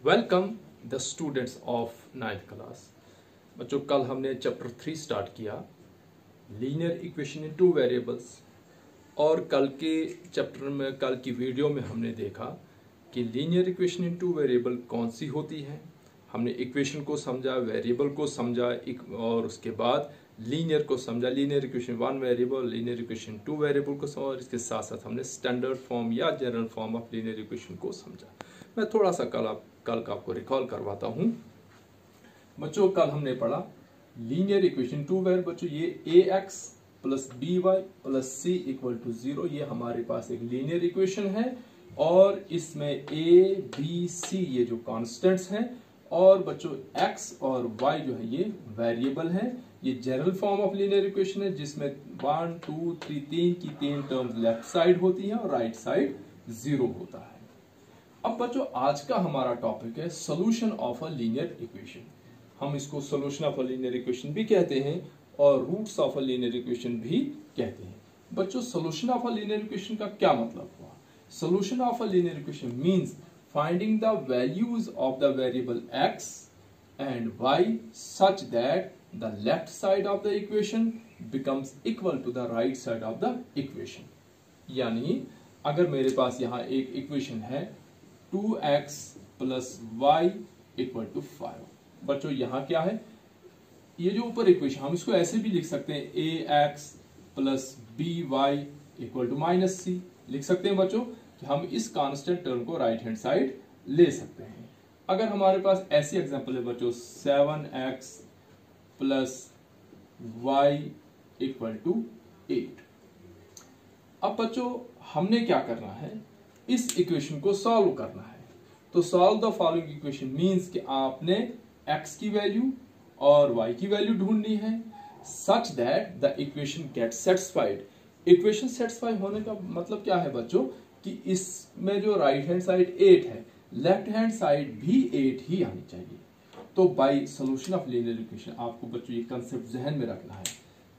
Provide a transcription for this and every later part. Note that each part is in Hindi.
Welcome the students of 9th class. बच्चों, कल हमने चैप्टर 3 स्टार्ट किया, linear equation in two variables. और कल के चैप्टर में, कल की वीडियो में हमने देखा कि linear equation in two variable कौन सी होती है। हमने इक्वेशन को समझा, वेरिएबल को समझा और उसके बाद लीनियर को समझा। Linear equation one variable, linear equation two variable को समझा और इसके साथ साथ हमने स्टैंडर्ड फॉर्म या general form of linear equation को समझा। मैं थोड़ा सा कल का आपको रिकॉल करवाता हूं। बच्चों, कल हमने पढ़ा लीनियर इक्वेशन टू वेर। बच्चों, ये ax plus B Y plus C equal to 0 ये हमारे पास एक लीनियर इक्वेशन है और इसमें a b c ये जो कॉन्स्टेंट्स हैं और बच्चों x और y जो है ये वेरिएबल है। ये general form of linear equation है जिसमें 1 2 3 3 की 3 टर्म्स लेफ्ट साइड होती है और राइट साइड 0 होता है। अब बच्चों, आज का हमारा टॉपिक है solution of a linear equation. हम इसको solution of a linear equation भी कहते हैं और roots of a linear equation भी कहते हैं। बच्चों, solution of a linear equation का क्या मतलब हुआ? Solution of a linear equation means finding the values of the variable x and y such that the left side of the equation becomes equal to the right side of the equation। यानी अगर मेरे पास यहाँ एक इक्वेशन है 2x plus Y equal to 5। बच्चों, यहां क्या है? ये जो ऊपर इक्वेशन, हम इसको ऐसे भी लिख सकते हैं ax plus B Y equal to minus C. लिख सकते हैं बच्चों कि हम इस कांस्टेंट टर्म को राइट हैंड साइड ले सकते हैं। अगर हमारे पास ऐसी एग्जांपल है बच्चों 7x plus Y equal to 8। अब बच्चों, हमने क्या करना है? इस इक्वेशन को सॉल्व करना है। तो solve the following equation means कि आपने x की वैल्यू और y की वैल्यू ढूंढनी है such that the equation gate satisfied. Equation satisfy होने का मतलब क्या है बच्चों? कि इसमें जो राइट हैंड साइड 8 है, लेफ्ट हैंड साइड भी 8 ही आनी चाहिए। तो by solution of linear equation, आपको बच्चों ये कंसेप्ट जहन में रखना है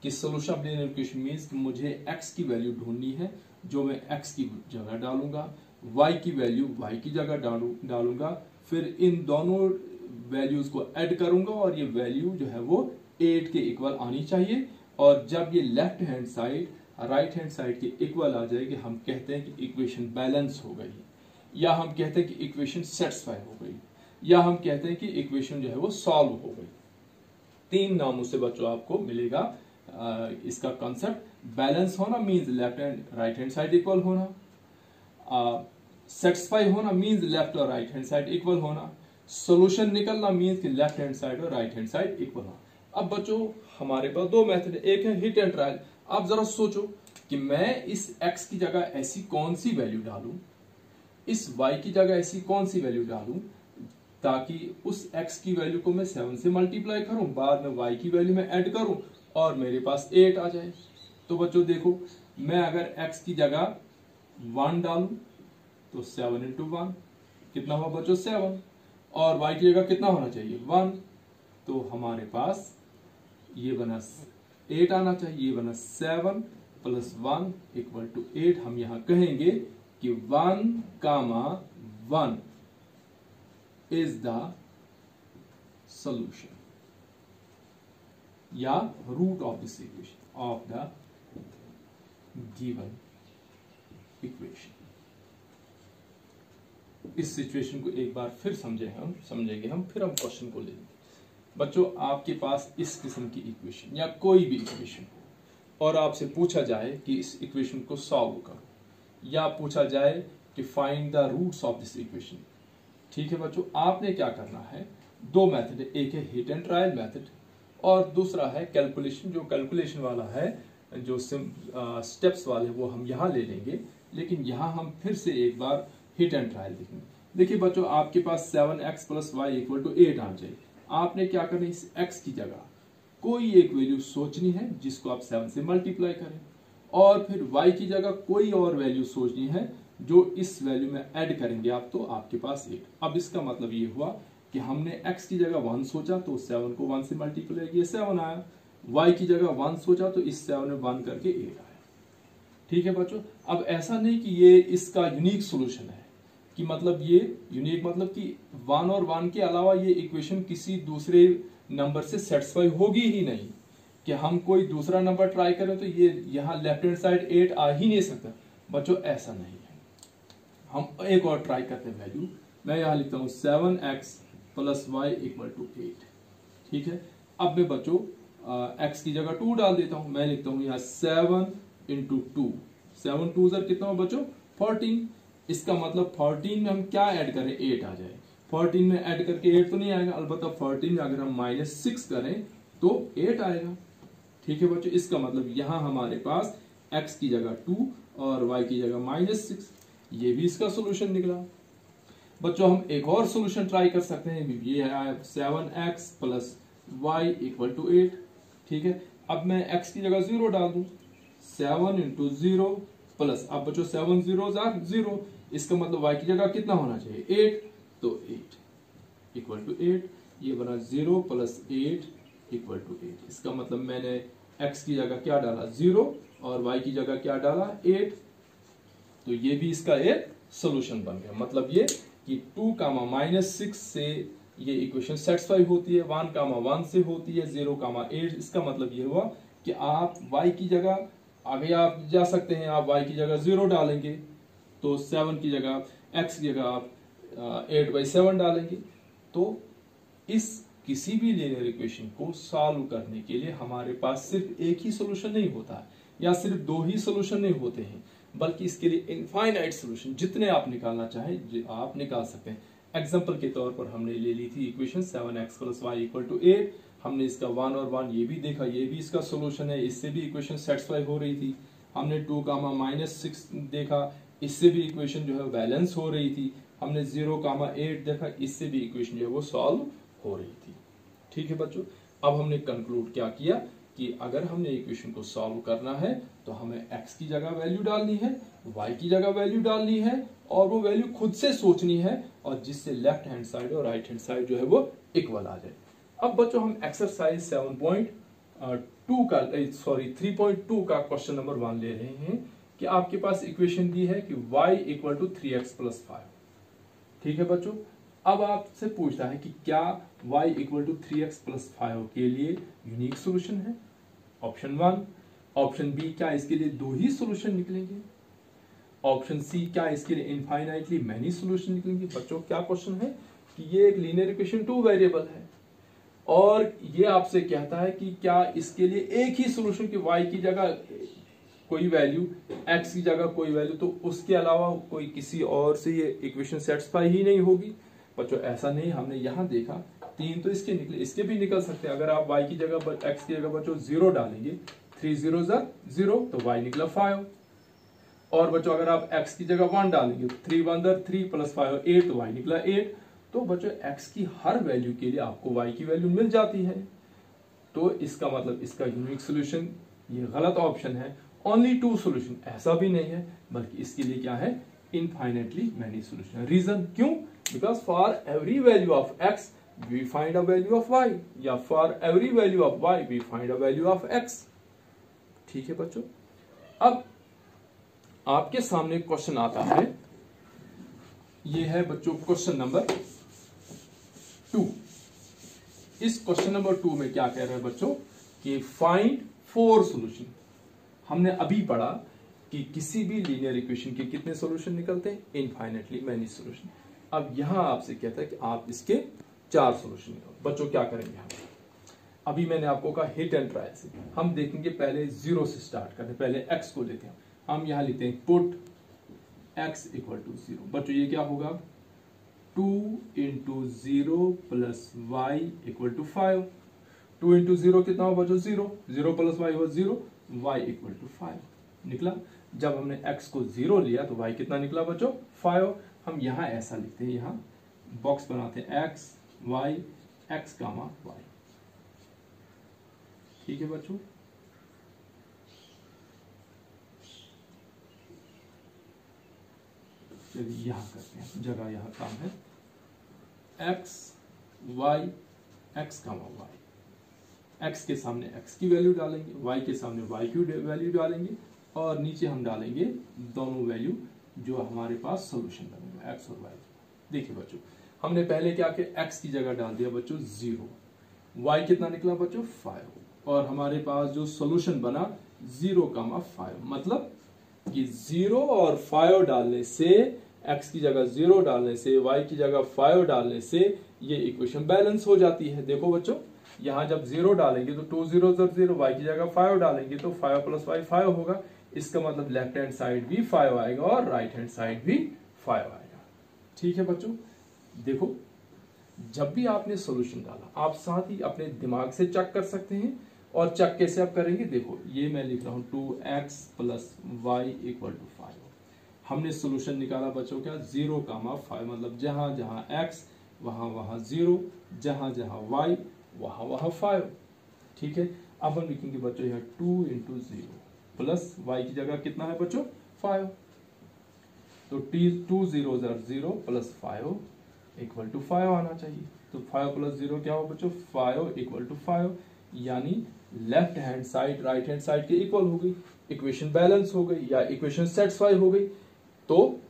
कि solution of linear equation means कि मुझे x की वैल्यू ढूंढनी है जो मैं x की जगह डालूंगा, y की वैल्यू y की जगह डालूंगा, फिर इन दोनों वैल्यूज को ऐड करूंगा और ये वैल्यू जो है वो 8 के इक्वल आनी चाहिए। और जब ये left hand side right hand side के इक्वल आ जाएगी, हम कहते हैं कि इक्वेशन बैलेंस हो गई, या हम कहते हैं कि इक्वेशन सेटिस्फाई हो गई, या हम कहते हैं कि इक्वेशन जो है वो सॉल्व हो गई। 3 नामों से बच्चों आपको मिलेगा इसका कॉन्सेप्ट। बैलेंस होना means left and right hand side equal होना, सेटिस्फाई होना मींस लेफ्ट और राइट हैंड साइड इक्वल होना, सॉल्यूशन निकलना मींस कि लेफ्ट हैंड साइड और राइट हैंड साइड इक्वल होना। अब बच्चों, हमारे पास 2 मेथड है, एक है हिट एंड ट्रायल। आप जरा सोचो कि मैं इस x की जगह ऐसी कौन सी वैल्यू डालूं, इस y की जगह ऐसी कौन सी वैल्यू डालूं ताकि उस x की वैल्यू को मैं 7 से मल्टीप्लाई करूं, बाद में y की वैल्यू में ऐड करूं और मेरे पास 8 आ जाए। तो बच्चों देखो, मैं अगर x की जगह 1 डालूं तो 7 इंटू 1 कितना हुआ बच्चों? 7। और y की जगह कितना होना चाहिए? 1। तो हमारे पास ये बना 8 आना चाहिए, ये बना 7 प्लस 1 इक्वल टू 8। हम यहां कहेंगे कि 1, 1 इज द सॉल्यूशन या root of this equation of the given equation. इस सिचुएशन को एक बार फिर समझेंगे हम फिर हम क्वेश्चन को लेंगे। बच्चों, आपके पास इस किस्म की इक्वेशन या कोई भी इक्वेशन हो और आपसे पूछा जाए कि इस इक्वेशन को सॉल्व करो, या पूछा जाए कि find the roots of this equation. ठीक है बच्चों, आपने क्या करना है? 2 मेथड है, एक है हिट एंड ट्रायल मेथड और दूसरा है कैलकुलेशन। जो कैलकुलेशन वाला है, जो स्टेप्स वाले वो हम यहाँ ले लेंगे, लेकिन यहाँ हम फिर से एक बार हिट एंड ट्रायल देखेंगे। देखिए बच्चों, आपके पास 7x plus Y equal to 8 आ जाए। आपने क्या करना है? इस x की जगह कोई एक वैल्यू सोचनी है जिसको आप 7 से मल्टीप्लाई करें, और फिर y की जगह कोई और वैल्यू सोचनी है जो इस वैल्यू में ऐड करेंगे आप, तो आपके पास 8। अब इसका मतलब ये हुआ कि हमने x की जगह 1 सोचा तो 7 को 1 से मल्टीप्लाई किया 7 आया, y की जगह 1 सोचा तो इस 7 में 1 करके 8 आया। ठीक है बच्चों, अब ऐसा नहीं कि ये इसका यूनिक सॉल्यूशन है, कि मतलब ये यूनिक मतलब कि 1 और 1 के अलावा ये इक्वेशन किसी दूसरे नंबर से सेटिस्फाई होगी ही नहीं, कि हम कोई दूसरा नंबर ट्राई करें तो ये यहाँ लेफ्ट हैंड साइड 8 आ ही नहीं सकता। बच्चों ऐसा नहीं है। हम एक और ट्राई करते हैं वैल्यू। मैं यहाँ लिखता हूँ 7x + y = 8। ठीक है, अब मैं बच्चों x की जगह 2 डाल देता हूँ। मैं लिखता हूँ यहाँ 7 × 2। 7 2 कितना हो बच्चों 14। इसका मतलब 14 में हम क्या ऐड करें 8 आ जाए। 14 में ऐड करके 8 तो नहीं आएगा, अलबत्ता 14 में अगर हम -6 करें तो 8 आएगा। ठीक है बच्चों, इसका मतलब यहां हमारे पास x की जगह 2 और y की जगह -6, ये भी इसका सोल्यूशन निकला। बच्चों हम एक और सोल्यूशन ट्राई कर सकते हैं, ये है 7x + y = 8। ठीक है, अब मैं x की जगह 0 डाल दूं, 7 × 0 प्लस, अब बच्चों 7 zeros are 0, इसका मतलब y की जगह कितना होना चाहिए 8, तो 8 = 8, ये बना 0 + 8 = 8। इसका मतलब मैंने x की जगह क्या डाला 0 और y की जगह क्या डाला 8, तो ये भी इसका एक सोल्यूशन बन गया। मतलब ये कि 2, -6 से ये इक्वेशन सेटिस्फाई होती है, 1, 1 से होती है, 0, 8। इसका मतलब ये हुआ कि आप y की जगह आगे आप जा सकते हैं, आप y की जगह 0 डालेंगे तो 7 की जगह x की जगह आप 8/7 डालेंगे। तो इस किसी भी लीनियर इक्वेशन को सॉल्व करने के लिए हमारे पास सिर्फ एक ही सोल्यूशन नहीं होता है, या सिर्फ 2 ही सोल्यूशन नहीं होते हैं, बल्कि इसके लिए इनफाइनाइट सोल्यूशन जितने आप निकालना चाहें आप निकाल सकते हैं। एग्जाम्पल के तौर पर हमने ले ली थी इक्वेशन 7x + y = 8। हमने इसका 1 और 1 ये भी देखा, ये भी इसका सोल्यूशन है, इससे भी इक्वेशन सेटिस्फाई हो रही थी। हमने 2, -6 देखा, इससे भी इक्वेशन जो है बैलेंस हो रही थी। हमने 0, 8 देखा, इससे भी इक्वेशन जो है वो सॉल्व हो रही थी। ठीक है बच्चों, अब हमने कंक्लूड क्या किया कि अगर हमने इक्वेशन को सॉल्व करना है तो हमें x की जगह वैल्यू डालनी है, y की जगह वैल्यू डालनी है, और वो वैल्यू खुद से सोचनी है, और जिससे लेफ्ट हैंड साइड और राइट हैंड साइड जो है वो इक्वल आ जाए। अब बच्चों हम एक्सरसाइज 3.2 का क्वेश्चन नंबर 1 ले रहे हैं कि आपके पास इक्वेशन दी है कि y = 3x + 5। ठीक है बच्चों, अब आपसे पूछता है कि क्या y = 3x + 5 के लिए यूनिक सोल्यूशन है, ऑप्शन 1। ऑप्शन बी, क्या इसके लिए 2 ही सोल्यूशन निकलेंगे। ऑप्शन सी, क्या इसके लिए इनफाइनाइटली मैनी सोल्यूशन निकलेंगे। बच्चों क्या क्वेश्चन है कि ये एक लीनियर इक्वेशन 2 वेरिएबल है, और ये आपसे कहता है कि क्या इसके लिए एक ही सोल्यूशन कि y की जगह कोई वैल्यू, x की जगह कोई वैल्यू, तो उसके अलावा कोई किसी और से ये इक्वेशन सेटिस्फाई ही नहीं होगी। बच्चों ऐसा नहीं, हमने यहां देखा 3 तो इसके निकले, इसके भी निकल सकते हैं। अगर आप y की जगह x की जगह बच्चों 0 डालेंगे, 3 zeros are 0, तो y निकला 5। और बच्चों अगर आप x की जगह 1 डालेंगे तो 3 1 3 + 5 8, तो y निकला 8। तो बच्चों x की हर वैल्यू के लिए आपको y की वैल्यू मिल जाती है, तो इसका मतलब इसका यूनिक सोल्यूशन ये गलत ऑप्शन है। ओनली 2 सोल्यूशन ऐसा भी नहीं है, बल्कि इसके लिए क्या है इनफाइनेटली मैनी सोल्यूशन। रीजन क्यों, because for every value of x we find a value of y, या for every value of y we find a value of x। ठीक है बच्चों, अब आपके सामने क्वेश्चन आता है, ये है बच्चों क्वेश्चन नंबर 2। इस क्वेश्चन नंबर 2 में क्या कह रहे हैं बच्चों कि फाइंड 4 सोल्यूशन। हमने अभी पढ़ा कि किसी भी लीनियर इक्वेशन के कितने सॉल्यूशन निकलते हैं, इनफाइनेटली मैनी सॉल्यूशन। अब यहां आपसे कहता है कि आप इसके 4 सॉल्यूशन निकालो। बच्चों क्या करेंगे हम, अभी मैंने आपको कहा हिट एंड ट्रायल से हम देखेंगे, पहले 0 से स्टार्ट करते हैं, पहले x को लेते हैं। हम यहां लिखते हैं पुट x = 0। बच्चों ये क्या होगा 2 × 0 + y = 5। 2 × 0 कितना हो बच्चों 0, 0 + y हो 0, y = 5 निकला। जब हमने x को 0 लिया तो y कितना निकला बच्चों 5। हम यहां ऐसा लिखते हैं, यहां बॉक्स बनाते हैं x y x, y। ठीक है बच्चों, चलिए यहां करते हैं, जगह यहां काम है x y x, y। x के सामने x की वैल्यू डालेंगे, y के सामने y की वैल्यू डालेंगे, और नीचे हम डालेंगे दोनों वैल्यू जो हमारे पास सोल्यूशन बनेगा एक्स और वाई। देखिए बच्चों, हमने पहले क्या किया, एक्स की जगह डाल दिया बच्चों 0, वाई कितना निकला बच्चों 5, और हमारे पास जो सोल्यूशन बना 0,5, मतलब कि 0 और 5 डालने से, x की जगह 0 डालने से, y की जगह 5 डालने से ये इक्वेशन बैलेंस हो जाती है। देखो बच्चों, यहाँ जब 0 डालेंगे तो 2 0 0, y की जगह 5 डालेंगे तो 5 + y 5 होगा। इसका मतलब लेफ्ट हैंड साइड भी 5 आएगा और राइट हैंड साइड भी 5 आएगा। ठीक है बच्चों, देखो जब भी आपने सॉल्यूशन डाला, आप साथ ही अपने दिमाग से चेक कर सकते हैं। और चेक कैसे आप करेंगे, देखो ये मैं लिख रहा हूं 2x + y = 5। हमने सॉल्यूशन निकाला बच्चों क्या, 0,5, मतलब जहां जहां x वहां वहां 0, जहां जहां y वहां वहां 5। ठीक है, अब हम लिखेंगे बच्चों यहाँ 2 × 0 प्लस y की जगह कितना है बच्चों 5, तो 2 0 0 प्लस 5 = 5 आना चाहिए। तो 5 + 0 क्या हो बच्चों 5 = 5, यानी left hand side right hand side के इक्वल हो गई, इक्वेशन बैलेंस हो गई या इक्वेशन सेटिस्फाई हो गई। तो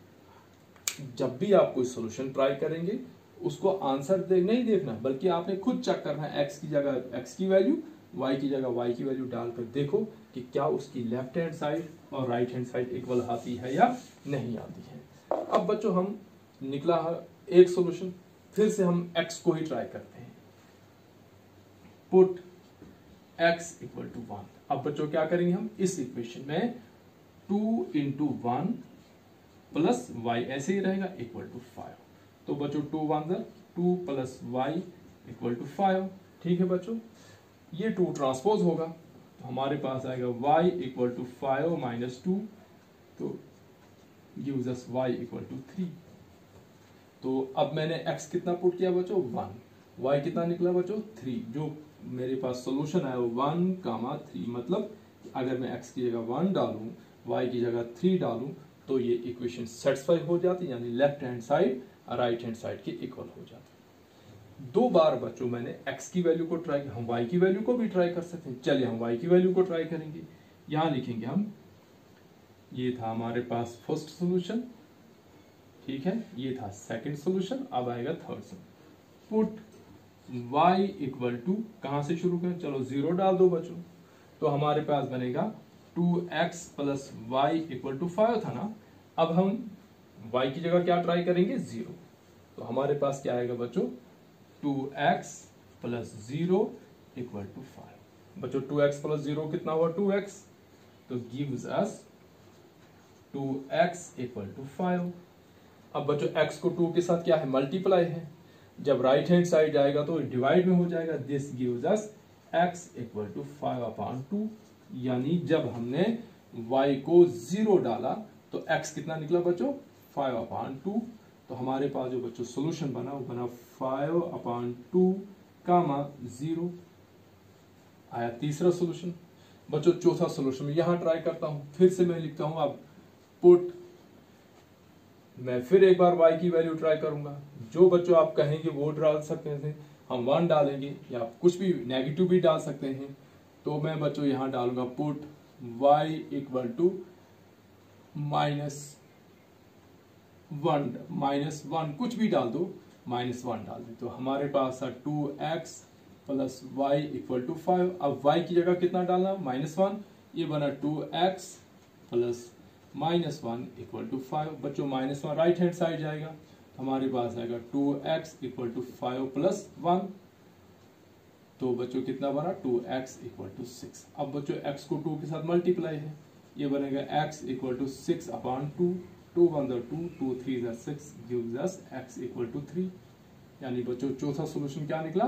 जब भी आप कोई सॉल्यूशन ट्राई करेंगे, उसको आंसर नहीं देखना, बल्कि आपने खुद चेक करना है, एक्स की जगह एक्स की वैल्यू, वाई की जगह वाई की वैल्यू डालकर देखो कि क्या उसकी लेफ्ट हैंड साइड और राइट हैंड साइड इक्वल आती है या नहीं आती है। अब बच्चों हम निकला है एक सॉल्यूशन, फिर से हम एक्स को ही ट्राई करते हैं। Put x = 1। अब बच्चों क्या करेंगे हम, इस इक्वेशन में 2 × 1 प्लस y ऐसे ही रहेगा = 5। तो बच्चों 2 1 2 प्लस y = 5। ठीक है बच्चों, ये 2 ट्रांसपोज होगा तो हमारे पास आएगा y = 5 - 2, तो गिव्स अस y = 3। तो अब मैंने x कितना पुट किया बच्चों 1, y कितना निकला बच्चों 3, जो मेरे पास सॉल्यूशन आया 1,3, मतलब अगर मैं x की जगह 1 डालूं, y की जगह 3 डालूं, तो ये इक्वेशन सेटिस्फाई हो जाती, यानी लेफ्ट हैंड साइड और राइट हैंड साइड के इक्वल हो जाती। 2 बार बच्चों मैंने x की वैल्यू को ट्राई, हम y की वैल्यू को भी ट्राई कर सकते हैं। चलिए हम y की वैल्यू को ट्राई करेंगे। यहां लिखेंगे हम, ये था हमारे पास फर्स्ट सोल्यूशन, ठीक है, ये था सेकंड सोल्यूशन, अब आएगा थर्ड सोल्यूशन। पुट y = कहां से शुरू करें, चलो 0 डाल दो बच्चों, तो हमारे पास बनेगा 2x + y = 5 था ना। अब हम y की जगह क्या ट्राई करेंगे 0, तो हमारे पास क्या आएगा बच्चों 2x + 0 = 5। बच्चों 2x + 0 कितना हुआ 2x, तो गिव्स अस 2x = 5। अब बच्चों x को 2 के साथ क्या है मल्टीप्लाई है, जब राइट हैंड साइड जाएगा तो डिवाइड में हो जाएगा, दिस गिव्स अस x = 5/2, यानी जब हमने y को 0 डाला तो x कितना निकला बच्चों 5/2। तो हमारे पास जो बच्चों सॉल्यूशन बना वो बना 5/2, 0 आया तीसरा सॉल्यूशन। बच्चों चौथा सॉल्यूशन में यहां ट्राई करता हूं, फिर से मैं लिखता हूं अब पुट, मैं फिर एक बार y की वैल्यू ट्राई करूंगा, जो बच्चों आप कहेंगे वो डाल सकते हैं, हम 1 डालेंगे या कुछ भी नेगेटिव भी डाल सकते हैं। तो मैं बच्चों यहां डालूंगा पुट y = -1, कुछ भी डाल दो, -1 डाल दे, तो हमारे पास था 2x + y = 5। अब y की जगह कितना डालना -1, ये बना 2x + -1 = 5। बच्चों -1 राइट हैंड साइड जाएगा, हमारे पास आएगा 2x = 5 + 1, तो बच्चों कितना बना 2x = 6। अब बच्चों x को 2 के साथ मल्टीप्लाई है, ये बनेगा x = 6/2, 2 1 2, 2 3 6, गिव्स अस x = 3। यानी बच्चों चौथा सॉल्यूशन क्या निकला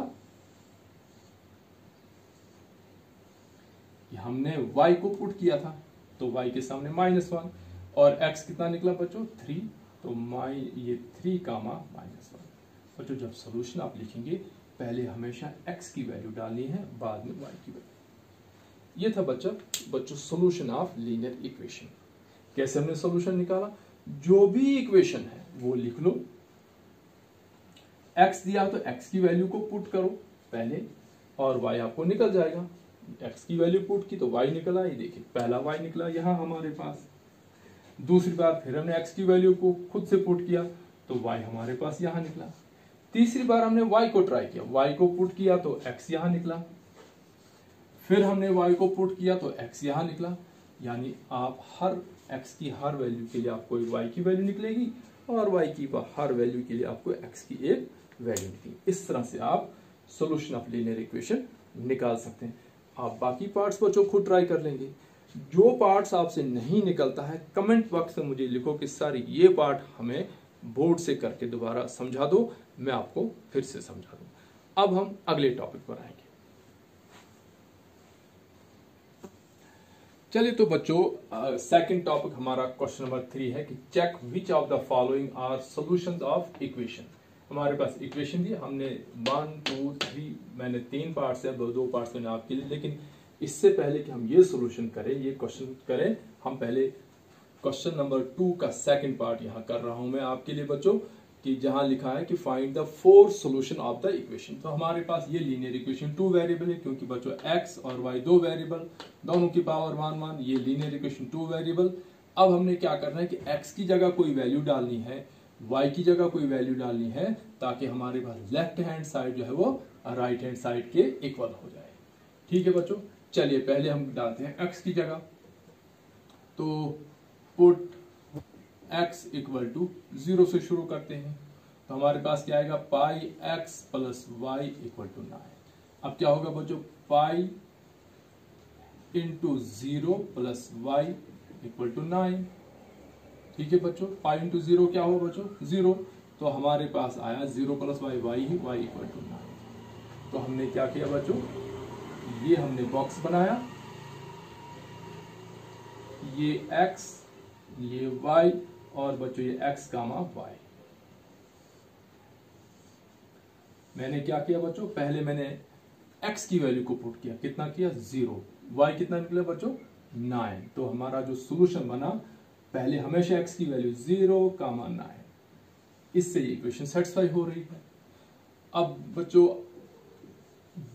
कि हमने y को पुट किया था तो y के सामने -1, और x कितना निकला बच्चों 3, तो ये 3,-1। बच्चों जब सॉल्यूशन आप लिखेंगे पहले हमेशा x की वैल्यू डालनी है, बाद में y की वैल्यू। ये था बच्चों सॉल्यूशन ऑफ लीनियर इक्वेशन। कैसे हमने सॉल्यूशन निकाला, जो भी इक्वेशन है वो लिख लो, x दिया तो x की वैल्यू को पुट करो पहले, और y आपको निकल जाएगा। x की वैल्यू पुट की तो y निकला, ये देखिए पहला y निकला यहाँ हमारे पास। दूसरी बार फिर हमने x की वैल्यू को खुद से पुट किया तो y हमारे पास यहां निकला। तीसरी बार हमने y को ट्राई किया, y को पुट किया तो x यहां निकला। फिर हमने y को पुट किया तो x यहां निकला। यानी आप हर x की हर वैल्यू के लिए आपको y की वैल्यू निकलेगी और y की हर वैल्यू के लिए आपको x की एक वैल्यू निकलेगी। इस तरह से आप सॉल्यूशन ऑफ लीनियर इक्वेशन निकाल सकते हैं। आप बाकी पार्ट्स बच्चों खुद ट्राई कर लेंगे। जो पार्ट्स आपसे नहीं निकलता है कमेंट बॉक्स में मुझे लिखो कि सर ये पार्ट हमें बोर्ड से करके दोबारा समझा दो, मैं आपको फिर से समझा दूं। अब हम अगले टॉपिक पर आएंगे। चलिए तो बच्चों सेकंड टॉपिक हमारा क्वेश्चन नंबर 3 है कि check which of the following are solutions of equation. हमारे पास इक्वेशन दी, हमने 1 2 3 मैंने 3 पार्ट्स है, 2 पार्ट्स मैंने आपके लिए, लेकिन इससे पहले कि हम ये सॉल्यूशन करें, ये क्वेश्चन करें, हम पहले क्वेश्चन नंबर 2 का सेकंड पार्ट यहां कर रहा हूं मैं आपके लिए बच्चों, कि जहां लिखा है कि find the 4 solution of the equation. तो हमारे पास ये लीनियर इक्वेशन 2 वेरिएबल है, क्योंकि बच्चों x और y 2 वेरिएबल, दोनों की पावर 1 1, ये लीनियर इक्वेशन 2 वेरिएबल। अब हमने क्या करना है कि x की जगह कोई वैल्यू डालनी है, y की जगह कोई वैल्यू डालनी है, ताकि हमारे पास लेफ्ट हैंड साइड जो है वो राइट हैंड साइड के इक्वल हो जाए। ठीक है बच्चों, चलिए पहले हम डालते हैं x की जगह। तो पुट x इक्वल टू 0 से शुरू करते हैं, तो हमारे पास क्या आएगा, pi x plus Y equal to 9। अब क्या होगा बच्चों, pi into 0 plus Y equal to 9। ठीक है बच्चों, पाई इंटू 0 क्या होगा बच्चों, 0। तो हमारे पास आया 0 प्लस वाई, वाई ही, वाई इक्वल टू 9। तो हमने क्या किया बच्चों, ये हमने बॉक्स बनाया, ये x, ये y और बच्चों ये x कामा y। मैंने क्या किया बच्चों, पहले मैंने x की वैल्यू को पुट किया, कितना किया 0, y कितना निकला बच्चों 9। तो हमारा जो सॉल्यूशन बना, पहले हमेशा x की वैल्यू 0 कामा 9, इससे ये इक्वेशन सेटिस्फाई हो रही है। अब बच्चों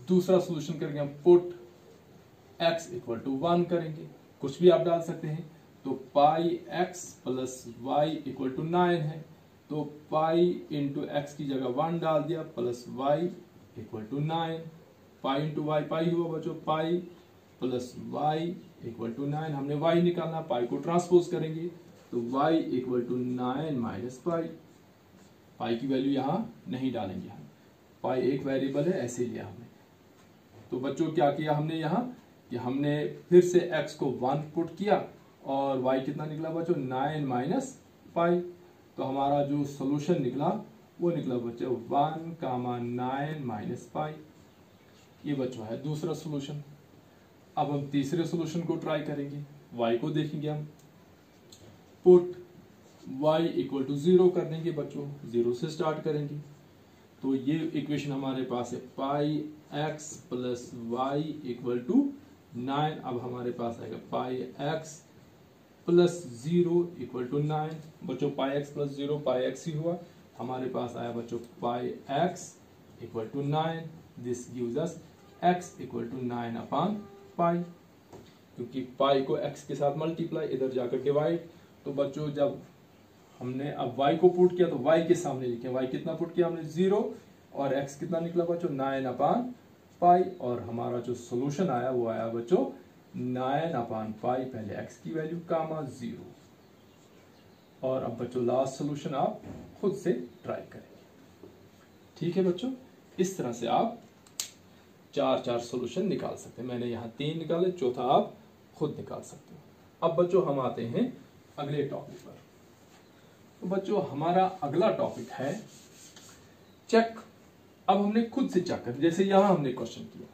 दूसरा सॉल्यूशन करेंगे हम, पुट x इक्वल टू 1 करेंगे, कुछ भी आप डाल सकते हैं। तो pi x plus Y equal to 9 है, तो पाई इंटू एक्स की जगह 1 डाल दिया, plus Y equal to 9। Pi into Y, pi हुआ बच्चों, pi plus Y equal to 9। हमने वाई निकालना, पाई को ट्रांसपोज करेंगे, तो Y equal to 9 minus pi. Pi की वैल्यू यहां नहीं डालेंगे हम, पाई एक वेरिएबल है, ऐसे लिया हमने। तो बच्चों क्या किया हमने यहाँ, कि हमने फिर से x को 1 पुट किया और y कितना निकला बच्चों 9 माइनस पाई। तो हमारा जो सॉल्यूशन निकला वो निकला बच्चों 1 कामा 9 माइनस पाई। ये बच्चों है दूसरा सॉल्यूशन। अब हम तीसरे सॉल्यूशन को ट्राई करेंगे, y को देखेंगे हम, पुट y इक्वल टू 0 कर देंगे बच्चों, 0 से स्टार्ट करेंगे। तो ये इक्वेशन हमारे पास है pi x plus Y equal to 9। अब हमारे पास आएगा pi x plus 0 equal to 9। बच्चों pi x plus 0 pi x ही हुआ, हमारे पास आया बच्चों pi x equal to 9। This gives us x equal to 9 upon pi, क्योंकि पाई को x के साथ मल्टीप्लाई, इधर जाकर डिवाइड। तो बच्चों जब हमने अब y को पुट किया तो y के सामने लिखे, y कितना पुट किया हमने 0, और x कितना निकला बच्चों 9 अपॉन पाई, और हमारा जो सॉल्यूशन आया वो आया बच्चों 9 अपॉन पाई, पहले x की वैल्यू कामा 0। और अब बच्चों लास्ट सॉल्यूशन आप खुद से ट्राई करेंगे। ठीक है बच्चों, इस तरह से आप 4 सॉल्यूशन निकाल सकते हैं। मैंने यहाँ 3 निकाले, चौथा आप खुद निकाल सकते हो। अब बच्चों हम आते हैं अगले टॉपिक पर। तो बच्चों हमारा अगला टॉपिक है चेक। अब हमने खुद से चेक कर, जैसे यहां हमने क्वेश्चन किया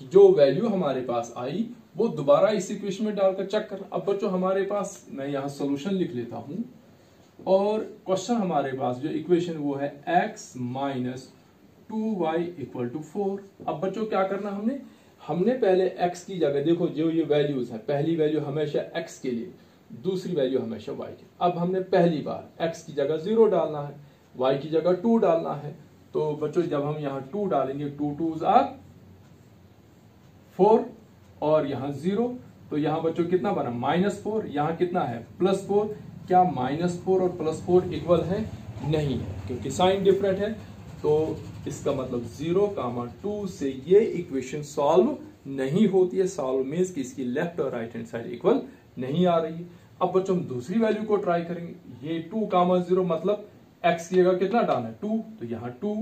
कि जो वैल्यू हमारे पास आई वो दोबारा इस इक्वेशन में डालकर चेक कर। अब बच्चों हमारे पास, मैं यहां सॉल्यूशन लिख लेता हूं, और क्वेश्चन हमारे पास जो इक्वेशन वो है x minus 2y equal to 4। अब बच्चों क्या करना हमने पहले x की जगह, देखो जो ये वैल्यूज है, पहली वैल्यू हमेशा x के लिए, दूसरी वैल्यू हमेशा y की। अब हमने पहली बार x की जगह 0 डालना है, y की जगह 2 डालना है। तो बच्चों जब हम यहाँ 2 डालेंगे, 2 2s आर 4 और यहाँ 0, तो यहाँ बच्चों कितना बना -4, यहाँ कितना है +4। क्या -4 और +4 इक्वल है? नहीं है, क्योंकि साइन डिफरेंट है। तो इसका मतलब 0, 2 से ये इक्वेशन सॉल्व नहीं होती है। सॉल्व मीन्स कि इसकी लेफ्ट और राइट हैंड साइड इक्वल नहीं आ रही है। अब बच्चों हम दूसरी वैल्यू को ट्राई करेंगे। ये 2, 0 मतलब x की जगह कितना डालना है 2, तो यहाँ 2,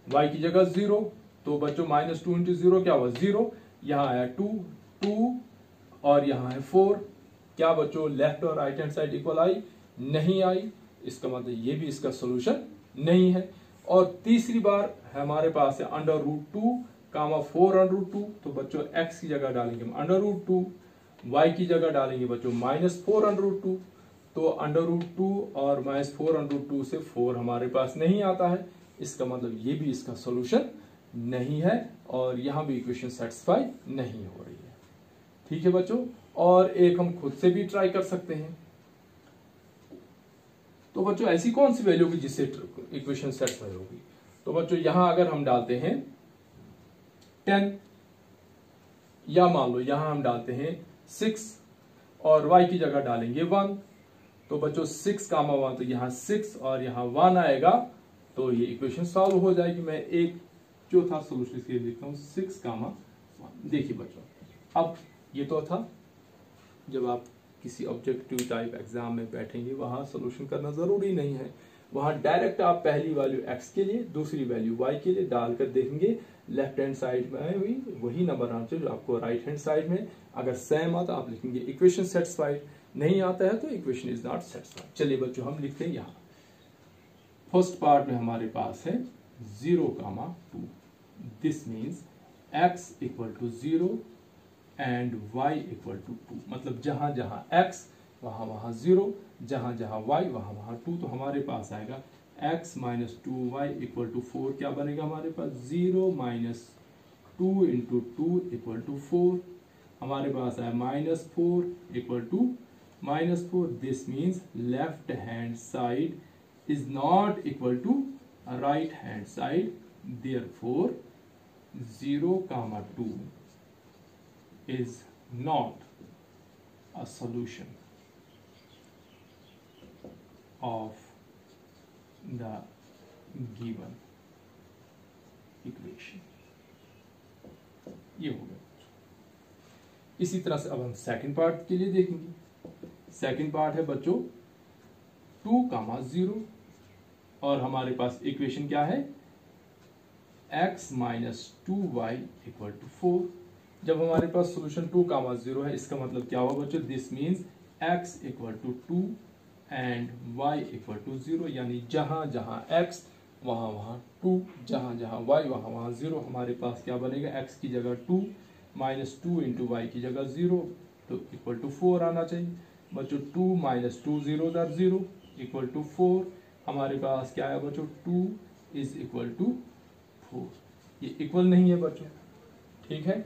y की जगह 0, तो बच्चों -2 × 0 क्या हुआ 0, यहाँ आया 2, 2 और यहाँ है 4। क्या बच्चों लेफ्ट और राइट हैंड साइड इक्वल आई? नहीं आई। इसका मतलब ये भी इसका सोल्यूशन नहीं है। और तीसरी बार हमारे पास है √2, 4√2, तो बच्चों x की जगह डालेंगे हम √2, y की जगह डालेंगे बच्चों -4√2, तो √2 और -4√2 से 4 हमारे पास नहीं आता है। इसका मतलब ये भी इसका सोल्यूशन नहीं है और यहां भी इक्वेशन सेटिस्फाई नहीं हो रही है। ठीक है बच्चों, और एक हम खुद से भी ट्राई कर सकते हैं। तो बच्चों ऐसी कौन सी वैल्यू होगी जिससे इक्वेशन सेटिस्फाई होगी? तो बच्चों यहां अगर हम डालते हैं 10, या मान लो यहां हम डालते हैं 6 और y की जगह डालेंगे 1, तो बच्चों 6, 1, तो यहाँ 6 और यहाँ 1 आएगा, तो ये इक्वेशन सॉल्व हो जाएगी। मैं एक चौथा सोल्यूशन इसके लिए लिखता हूँ 6, 1। देखिए बच्चों, अब ये तो था जब आप किसी ऑब्जेक्टिव टाइप एग्जाम में बैठेंगे, वहां सोल्यूशन करना जरूरी नहीं है। वहां डायरेक्ट आप पहली वैल्यू x के लिए, दूसरी वैल्यू y के लिए डालकर देखेंगे, लेफ्ट हैंड साइड में भी वही नंबर आना चाहिए जो आपको राइट हैंड साइड में। अगर सेम आता आप लिखेंगे इक्वेशन सेटिस्फाइड, नहीं आता है तो इक्वेशन इज नॉट सेटिस्फाइड। चलिए बच्चों हम लिखते हैं यहाँ फर्स्ट पार्ट में हमारे पास है 0, 2। This means x = 0 and y = 2। मतलब जहां जहां x वहां वहां 0, जहां जहां y वहां वहां 2। तो हमारे पास आएगा x - 2y = 4। क्या बनेगा हमारे पास? 0 - 2 × 2 = 4। हमारे पास है -4 = -4। This means left hand side is not equal to right hand side, therefore 0, 2 is not a solution of the given equation। ये हो गया। इसी तरह से अब हम सेकंड पार्ट के लिए देखेंगे। सेकंड पार्ट है बच्चों 2, 0 और हमारे पास इक्वेशन क्या है? x - 2y = 4। जब हमारे पास सोल्यूशन 2, 0 है, इसका मतलब क्या हुआ बच्चों? This means x = 2 and y = 0, यानी जहां जहां x वहां वहां 2, जहां जहां y वहां वहां 0। हमारे पास क्या बनेगा? x की जगह 2, -2 × y की जगह 0, तो =4 आना चाहिए बच्चों। 2 - 2 0 0 = 4। हमारे पास क्या है बच्चों? 2 = 4। ये इक्वल नहीं है बच्चों, ठीक है,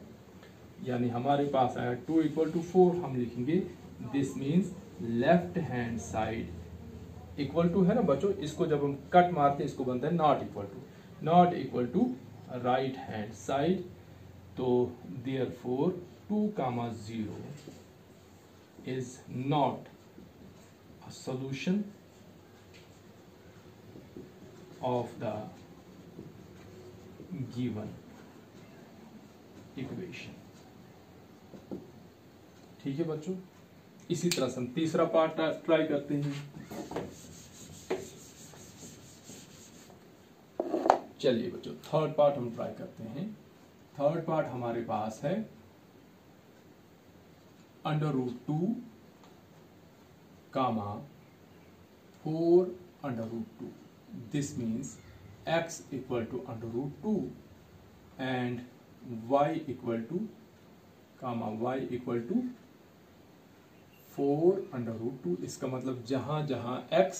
यानी हमारे पास आया 2 = 4। हम लिखेंगे this means left hand side equal to है ना बच्चों, इसको जब हम कट मारते हैं इसको बनता है not equal to right hand side. तो therefore 2, 0 is not a solution of the given equation. ठीक है बच्चों, इसी तरह से हम तीसरा पार्ट ट्राई करते हैं। चलिए बच्चों थर्ड पार्ट हम ट्राई करते हैं। थर्ड पार्ट हमारे पास है √2, 4√2। This means x = √2 and y = 4√2। इसका मतलब जहां जहां x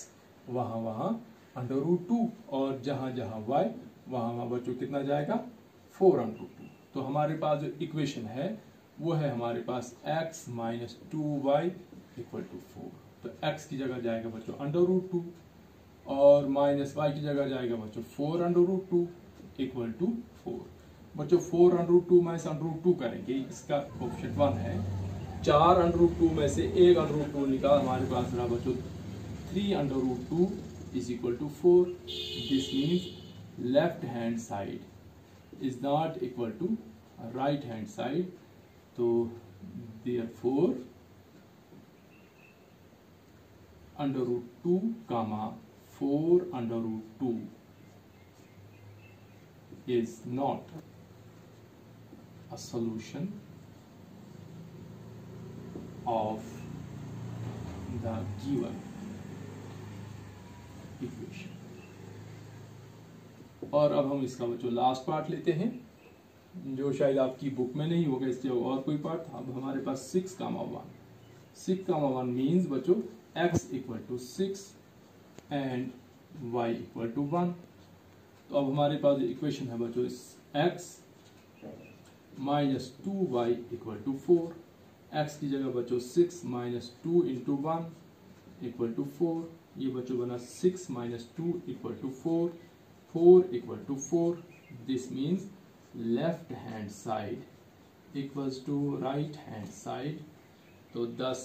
वहां वहां √2 और जहां जहां y वहां वहां बच्चों कितना जाएगा? 4√2। तो हमारे पास जो इक्वेशन है वो है हमारे पास x - 2y = 4। तो x की जगह जाएगा बच्चों √2 और -y की जगह जाएगा बच्चों 4√2 = 4। बच्चों 4√2 - √2 करेंगे, इसका कोएफिशिएंट 1 है, 4√2 में से 1√2 निकाल, हमारे पास रहा बच्चों 3√2 is equal to 4. This means left hand side is not equal to right hand side. तो therefore √2 comma 4√2 is not a solution of the given equation. और अब हम इसका बच्चों लास्ट पार्ट लेते हैं जो शायद आपकी बुक में नहीं होगा, इसलिए और कोई पार्ट था. अब हमारे पास 6,1. 6,1 मीन्स बच्चों x equal to 6 and y equal to 1. तो अब हमारे पास जो इक्वेशन है बच्चों x minus 2y equal to 4. x की जगह बच्चों 6 माइनस 2 इंटू 1 इक्वल टू 4. ये बच्चों बना 6 minus 2 equal to 4. 4 equal to 4. This means left hand side equals to right hand side. तो 10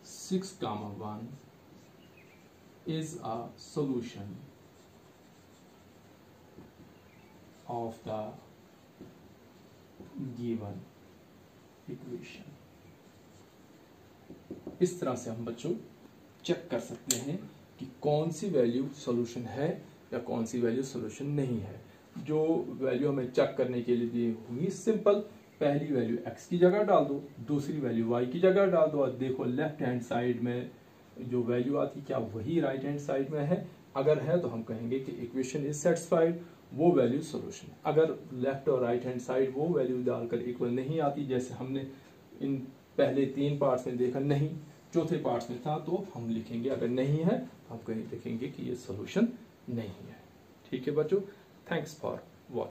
6,1 is a solution of the given equation. इस तरह से हम बच्चों चेक कर सकते हैं कि कौन सी वैल्यू सॉल्यूशन है या कौन सी वैल्यू सॉल्यूशन नहीं है. जो वैल्यू हमें चेक करने के लिए दी होंगी सिंपल, पहली वैल्यू x की जगह डाल दो, दूसरी वैल्यू y की जगह डाल दो और देखो लेफ्ट हैंड साइड में जो वैल्यू आती क्या वही राइट हैंड साइड में है. अगर है तो हम कहेंगे कि इक्वेशन इज सेटिस्फाइड, वो वैल्यू सॉल्यूशन. अगर लेफ्ट और राइट हैंड साइड वो वैल्यू डालकर इक्वल नहीं आती, जैसे हमने इन पहले 3 पार्ट्स में देखा नहीं, चौथे पार्ट्स में था, तो हम लिखेंगे अगर नहीं है तो हम कहीं लिखेंगे कि ये सॉल्यूशन नहीं है. ठीक है बच्चों, थैंक्स फॉर